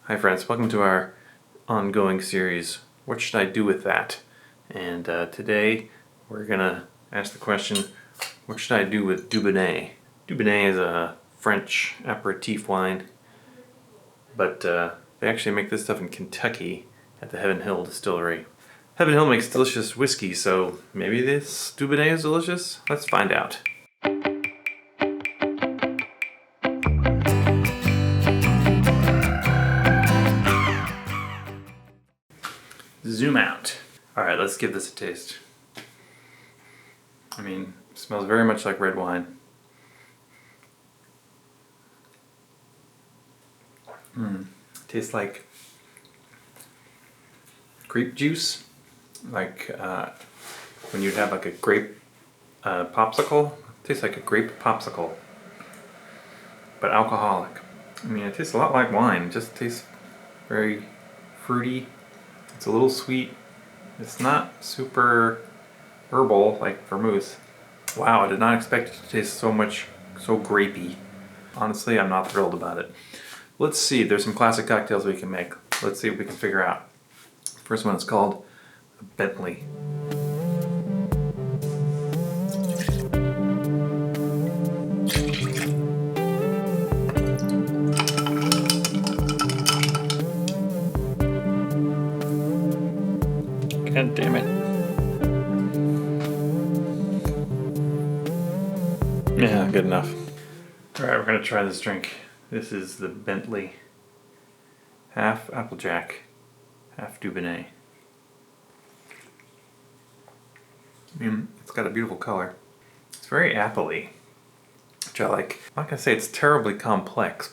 Hi friends, welcome to our ongoing series, What Should I Do With That? And today we're gonna ask the question, what should I do with Dubonnet? Dubonnet is a French aperitif wine, but they actually make this stuff in Kentucky at the Heaven Hill Distillery. Heaven Hill makes delicious whiskey, so maybe this Dubonnet is delicious? Let's find out. Zoom out. Alright, let's give this a taste. I mean, it smells very much like red wine. Tastes like grape juice, like when you'd have like a grape popsicle. It tastes like a grape popsicle, but alcoholic. I mean, it tastes a lot like wine. It just tastes very fruity. It's a little sweet. It's not super herbal like vermouth. Wow, I did not expect it to taste so grapey. Honestly, I'm not thrilled about it. Let's see, there's some classic cocktails we can make. Let's see what we can figure out. First one is called Bentley. God damn it. Yeah, good enough. Alright, we're gonna try this drink. This is the Bentley. Half Applejack, half Dubonnet. I mean, it's got a beautiful color. It's very apple-y, which I like. I'm not gonna say it's terribly complex.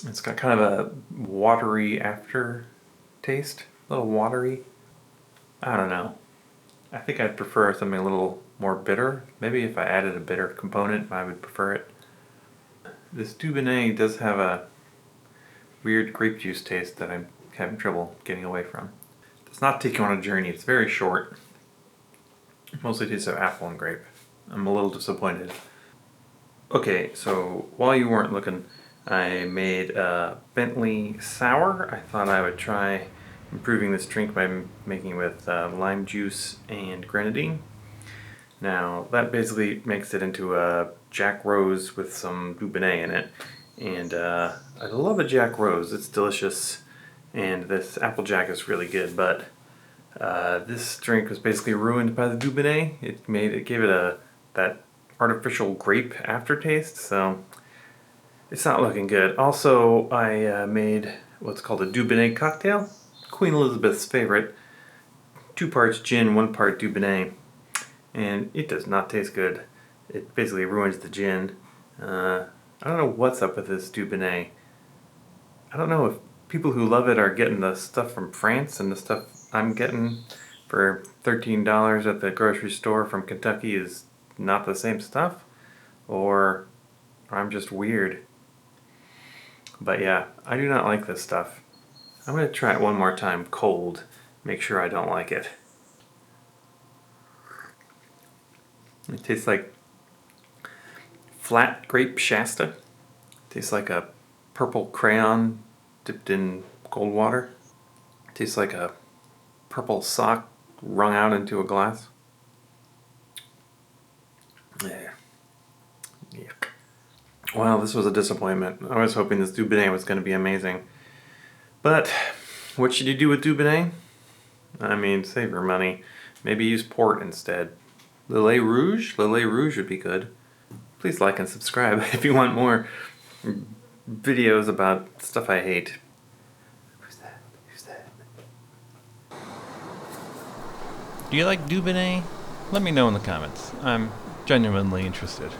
It's got kind of a watery aftertaste, a little watery. I don't know. I think I'd prefer something a little more bitter. Maybe if I added a bitter component, I would prefer it. This Dubonnet does have a weird grape juice taste that I'm having trouble getting away from. It does not take you on a journey. It's very short. It mostly tastes of apple and grape. I'm a little disappointed. Okay, so while you weren't looking, I made a Bentley sour. I thought I would try improving this drink by making it with lime juice and grenadine. Now that basically makes it into a Jack Rose with some Dubonnet in it, and I love a Jack Rose. It's delicious, and this Applejack is really good. But this drink was basically ruined by the Dubonnet. It gave it that artificial grape aftertaste, so it's not looking good. Also, I made what's called a Dubonnet cocktail. Queen Elizabeth's favorite. 2 parts gin, 1 part Dubonnet. And it does not taste good. It basically ruins the gin. I don't know what's up with this Dubonnet. I don't know if people who love it are getting the stuff from France and the stuff I'm getting for $13 at the grocery store from Kentucky is not the same stuff, or I'm just weird. But yeah, I do not like this stuff. I'm going to try it one more time cold, make sure I don't like it. It tastes like flat grape Shasta. It tastes like a purple crayon dipped in cold water. It tastes like a purple sock wrung out into a glass. Yeah. Yuck. Well, this was a disappointment. I was hoping this Dubonnet was going to be amazing. But what should you do with Dubonnet? I mean, save your money. Maybe use port instead. Lillet Rouge? Lillet Rouge would be good. Please like and subscribe if you want more videos about stuff I hate. Who's that? Who's that? Do you like Dubonnet? Let me know in the comments. I'm genuinely interested.